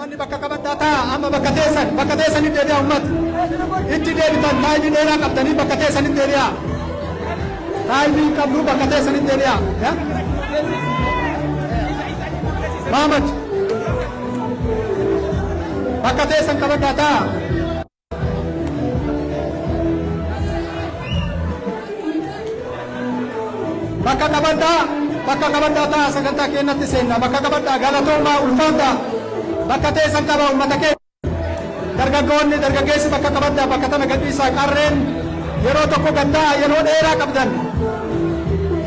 Umanni bakka qabaddaata amma bakka teessan itti deebi'a ummat itti deebitan taa'imii dheeraa qabdanii bakka teessan itti deebi'a taa'imii qabdu bakka teessan itti deebi'a Mahamad bakka teessan qabaddaata bakka qabaddaata sagantaa keenyatti seenna bakka qabaddaa galatoomaa ulfaadhaa bakka teessan qaba ummata kee dargaggoonni dargaggeessi bakka qabaddaa bakka tana gadhiisaa qarreen yeroo tokko gaddaa yeroo dheeraa qabdan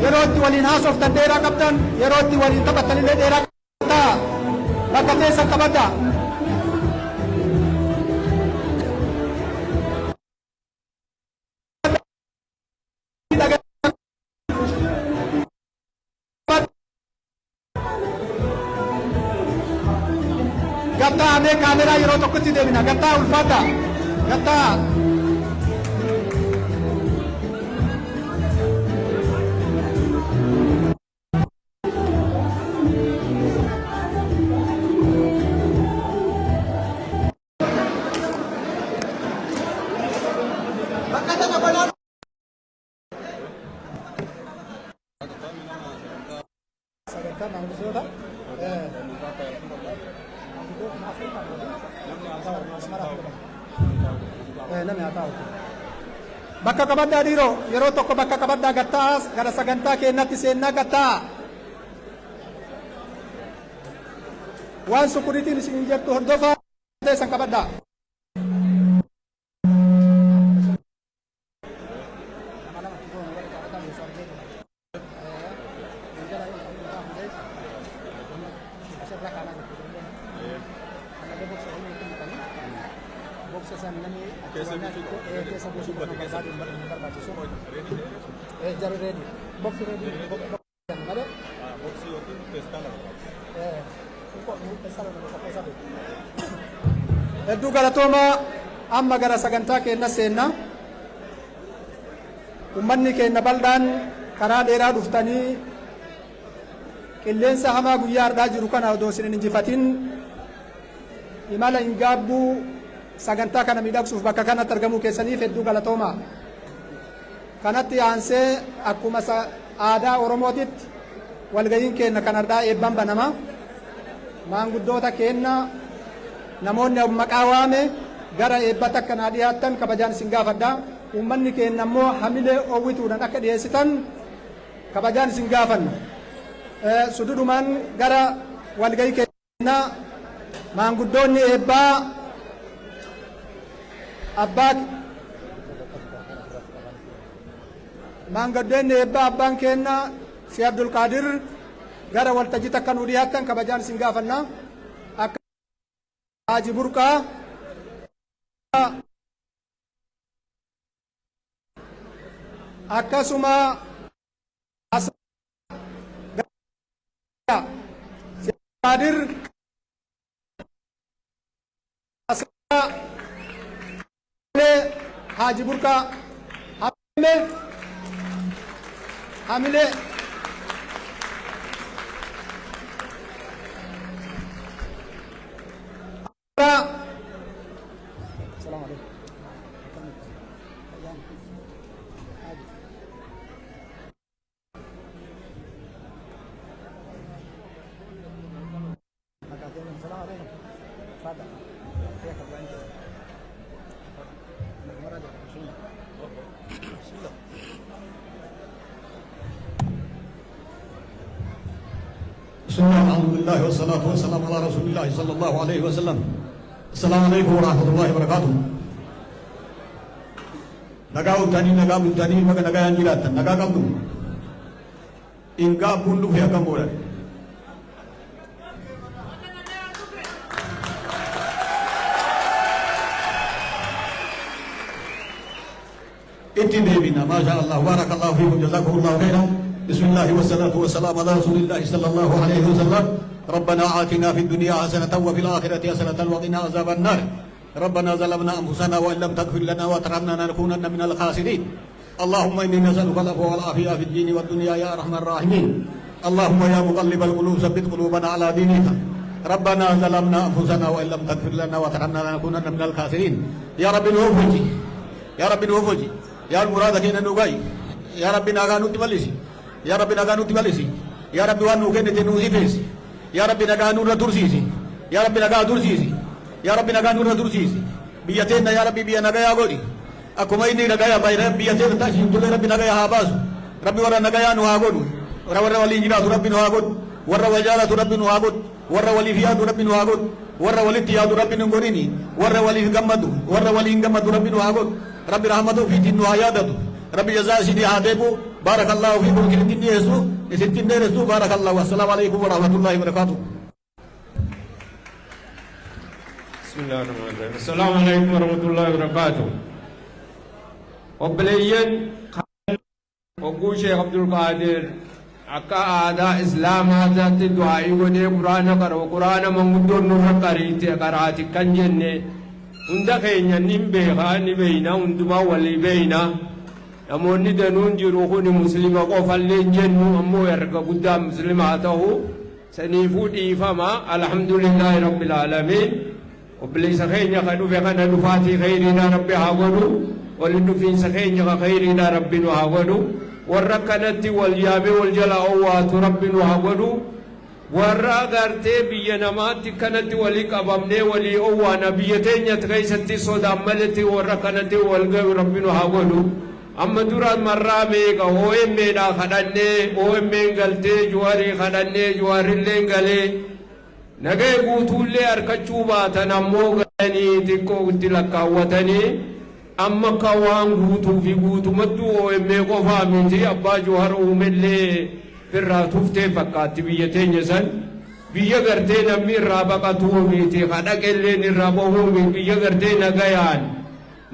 yeroo itti waliin haasoftan dheeraa qabdan yeroo itti waliin taphattanillee dheeraa qabdaa bakka teessan qabaddaa Gatta ame kamera yeroo tokkotti deemina gatta ulfaata gatta bakka qabaddaa dhiiroo yeroo tokko bakka qabaddaa gattaa gara sagantaa keenyatti seennaa gattaa waan sukuriitiin isin jettu hordofaa teessan qabaddaa hedduu galatoomaa amma gara sagantaa keenya seenna ummanni keenya bal'aan karaa dheeraa dhuftanii qilleensa hamaa guyyaa har'aa jiru kana odoo isin hin injifatin imala hin gaabbuu sagantaa kana miidhagsuuf bakka kanatti argamuu keessaniif hedduu galatoomaa kanatti aansee akkuma aadaa oromootitti walgayiin keenya kan har'aa eebban banama maanguddoota keenya namoonni maqaa waame gara eebbata akkanaa dhiyaattan kabajaan isin gaafadha ummanni keenya immoo hamilee owwituudhaan akka dhiyeessitan kabajaan isin gaafanna sududumaan gara walgayii keenya maanguddoonni eebbaa abbaa maanguddoonni eebbaa abbaan keenya si Abdul Qadir gara waltajjii takka nu dhiyaattan kabajaan isin gaafanna akka Haji Burqaa akkasuma Qadir Haji Burqaa Hamile السلام عليكم بسم الله الحمد لله والصلاة والسلام على رسول الله صلى الله عليه وسلم السلام عليكم ورحمة الله وبركاته نجا utani naga bultani maga naga anjiratan naga kabdu inga bundu ya kambola itti debina ma sha Allah barakallahu fiikum jazakumullahu khairan بسم الله والصلاة والسلام على رسول الله صلى الله عليه وسلم ربنا آتنا في الدنيا حسنة وفي الآخرة حسنة وقنا عذاب النار ربنا ظلمنا أنفسنا وإن لم تغفر لنا وترحمنا لنكونن من الخاسرين اللهم إني نسألك العفو والعافية في الدين والدنيا يا أرحم الراحمين اللهم يا مقلب القلوب ثبت قلوبنا على دينك ربنا ظلمنا أنفسنا وإن لم تغفر لنا وترحمنا لنكونن من الخاسرين يا رب نوفجي يا رب نوفجي يا المراد كنا نوغاي يا رب نغانو تملسي يا رب نغانو تملسي يا رب وانو كنت نوزي فيس يا رب نغانو ردرسيسي يا رب نغانو درسيسي يا رب نغانو ردرسيسي بيتنا يا رب بيا نغايا غودي أكما إني نغايا بايرا بيتنا تاشي تولي رب نغايا هاباسو رب ورا نغايا نوهاغودو ورا ولي جرات رب نوهاغودو ورا وجالة رب نوهاغودو ورا ولي فياد رب نوهاغودو ورا ولي تياد رب نغوريني ورا ولي غمدو ورا ولي غمدو رب نوهاغودو رب رحمته في تنو عيادته رب جزاء سيدي عادبو بارك الله فيكم كنتين يسو نسيتين رسو بارك الله والسلام عليكم ورحمة الله وبركاته بسم الله الرحمن الرحيم السلام عليكم ورحمة الله وبركاته وبليين وقول شيخ عبد القادر أكا آداء إسلام هذا الدعاء ودي قرآن قرأ قرآن ممدور نور قريت قرأت كان جنة hunda keenya nin beeka ni beeyna hundumaa walii beeyna namoonni danuun jiru kuni muslima qofallee jennu ammoo erga guddaa muslima haa ta'u saniifuu dhiifama alhamdulillahi rabbil aalamiin obboleessa keenya ka dhufe kana dhufaatii khayriidha rabbi haa godhu wali dhufiinsa keenya ka khayriidha rabbi nu haa godhu warra kanatti wal yaame wal jala owwaatu rabbi nu haa godhu warra agartee biyya namaatti kanatti walii qabamnee walii owwaana biyya teenyatti keessatti sodaan maletti warra kanatti wal gahu rabbi nu haa godhu amma duraan marraa meeqa OMNdha kadhannee OMN galtee Juwaarii kadhannee Juwaarillee galee nagee guutuullee harkachuu baatan ammoo galanii xiqqoo itti lakkaawwatanii amma ka waan guutuu fi guutumattuu OMN qofaa miti abbaa Juwaar uumellee firraa tuftee fakkaatti biyya teenya san biyya gartee namni irraa baqatuu miti kadhaqelleen irraa bahuu miti biyya gartee nagayaan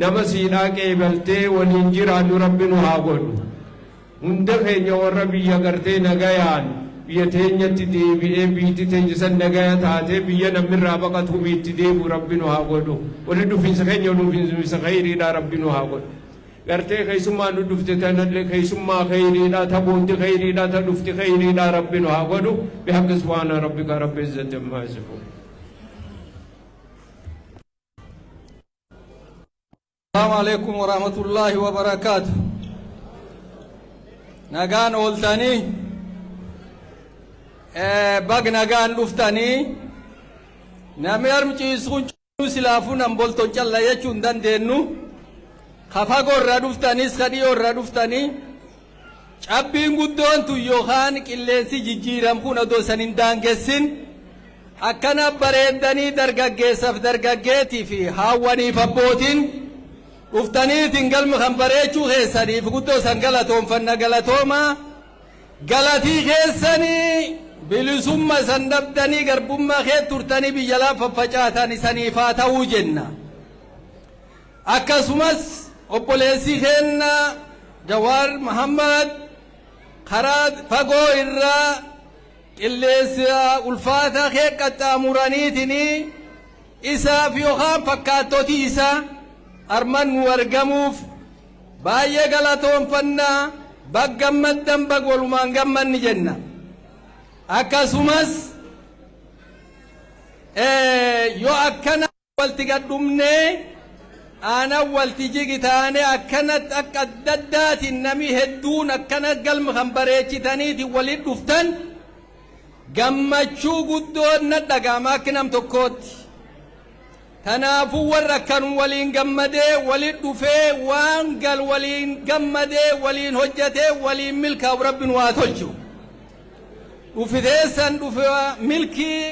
nama siidhaa qeebaltee waliin jiraannu rabbi nu haa godhu hunda keenya warra biyya gartee nagayaan biyya teenyatti deebi'ee biitti teenya san nagaya taatee biyya namni irraa baqatuu miti deebi'u rabbi nu haa godhu wali dhufiinsa keenya dhufiinsa khayriidha rabbi nu haa godhu gartee keessummaa nu dhufte tanallee keessummaa khayriidha taboonti khayriidha ta dhufti khayriidha rabbi nu haa godhu bihaqqi subhaana rabbika rabbi izzati ammaa yasifuun. Assalamu alaikum warahmatullahi wabarakatuh. Nagaan ooltanii bag nagaan dhuftanii namni armciisuun silaafuu nan bolton calla jechuun dandeenyu kafagoo irraa dhuftanis kadhiyoo irraa dhuftanii cabbiin guddoon tun yookaan qilleensi jijjiiram kun odoo san hin daangessin akkana bareeddanii dargaggeessaaf dargaggeetii fi haawwaniif abbootiin dhuftaniitiin galma kan bareechuu keessaniif guddoo san galatoonfanna galatoomaa galatii keessanii bilisumma san dhabdanii garbummaa kee turtanii biyya laa faffacaatan isaniif haa ta'uu jenna akkasumas obboleessi keenya Jawaar Muhammad karaa fagoo irraa qilleensa ulfaata kee qaxxaamuraniitini isaaf yookaan fakkaattotii isaa arman nu argamuuf baay'ee galatoonfannaa baggammaddan bag walumaan gammanni jenna akkasumas yoo akkana walti gadhumnee ana walti jigitaane akkanat akka daddaatiin nami hedduun akkana galma kan bareechitaniiti walit dhuftan gammachuu guddoon na dhagama akka nam tokkootti kanaafuu warra akkan waliin gammadee walit dhufee waan gal waliin gammadee waliin hojjetee waliin milkaa'u rabbi nu haa tolchu dhufiteessan dhufe milkii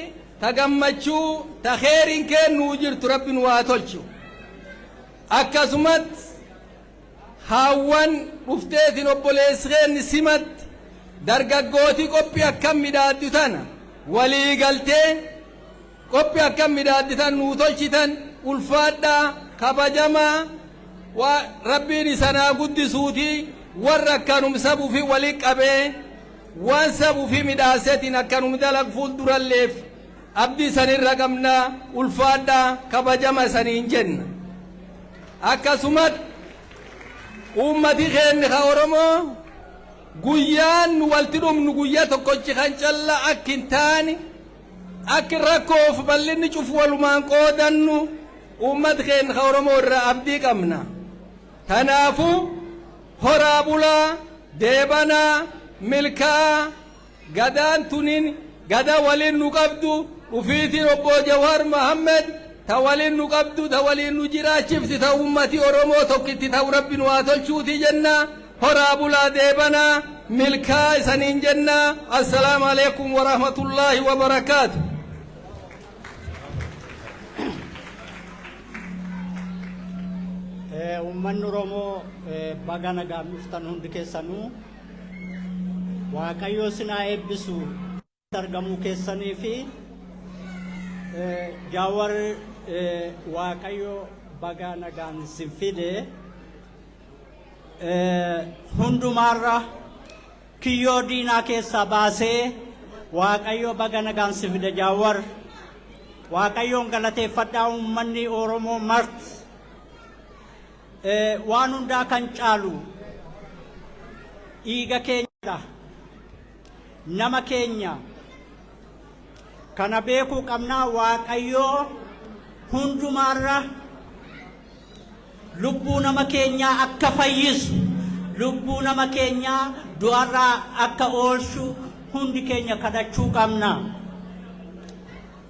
ta gammachuu ta kheyriin kennuu jirtu rabbi nu haa tolchu akkasumas haawwan dhufteetiin obboleesseen simat dargaggootii qophii akkam midhaaddu tana walii galtee qophii akkam midhaaddu tan nuu tolchitan ulfaadhaa kabajamaa rabbiin isanaa guddisuutii warra akkanum sabuu fi walii qabee waan sabuu fi midhaasetiin akkanum dalag fuulduralleef abdii sanirra qabnaa ulfaadhaa kabajama saniin jenna akkasumas ummati keenya ka Oromoo guyyaan walti dhumnu guyyaa tokkochi kan calla akkin taane أكركوف بلني شوف والمان قودنو أمت خين خورمو الرأبدي كمنا تنافو هرابولا ديبانا ملكا غدان تنين غدا ولين نقبدو وفيتي ربو جوهر محمد تولين نقبدو تولين نجرا شفت تا أمتي أرمو توكتي تا ربي نواتل شوتي جنة هرابولا ديبانا ملكا سنين جنة. السلام عليكم ورحمة الله وبركاته. ummanni Oromoo baga nagaan dhuftan hundi keessanuu Waaqayyo sinaa eebbisu argamuu keessanii fi Jaawar Waaqayyo baga nagaan sin fide hundumaarra kiyyoo diinaa keessaa baasee Waaqayyo baga nagaan sin fide Jaawar Waaqayyoon galateeffadhaa ummanni Oromoo marti waan hundaa kan caalu dhiiga keenya nama keenya kana beekuu qabnaa Waaqayyoo hundumaarra lubbuu nama keenyaa akka fayyisu lubbuu nama keenyaa du'arraa akka oolchu hundi keenya kadhachuu qabna.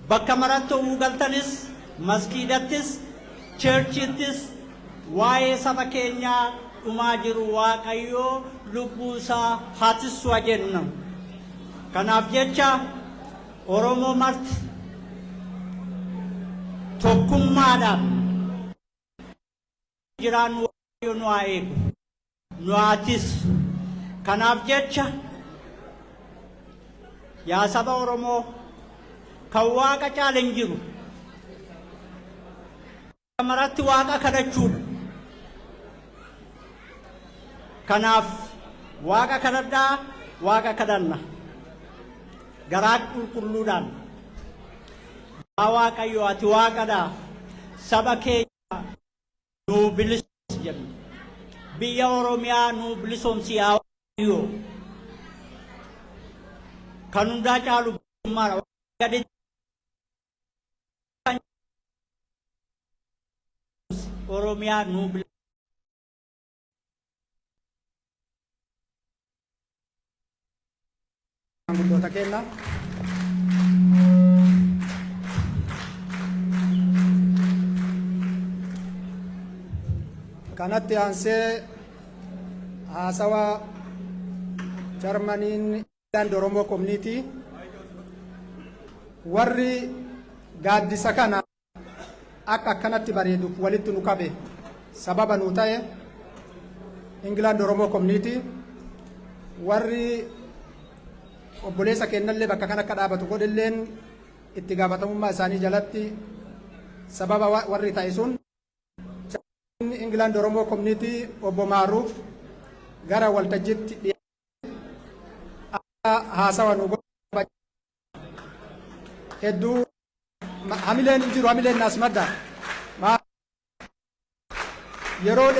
Bakka maratti uu galtanis masgiidattis cheerchittis waa'ee saba keenyaa dhumaa jiru Waaqayyoo lubbuu isaa haatisu jenna. Kanaaf jecha Oromoo marti tokkummaadhaan jiraan Waaqayyo nu haa eegu nu haatisu. Kanaaf jecha yaa saba Oromoo kan Waaqa caala hin jiru maratti Waaqa kadhachuudha. Kanaaf Waaqa kadhadhaa Waaqa kadhanna garaa qulqulluudhaan yaa Waaqayyo ati Waaqadha saba keenya nuu bilisoomsi jenna biyya Oromiyaa nuu bilisoomsi yaa Waaqayyo kan hundaa caalu bilisummaadha gadi Oromiyaa nuu Guddoota keenya kanatti aansee haasawa Jarmaniin Oromoo Community warri gaaddisa kana akka akkanatti bareeduuf walitti nu qabe sababa nu ta'e England Oromoo Community warri obboleessa kennallee bakka kana akka dhaabatu godhilleen itti gaafatamummaa isaanii jalatti sababa warri ta'e sun England Oromoo Community obbo Maaruuf gara waltajjiitti haasawa nu godha hedduu hamileen jiru hamileen naas madda yeroo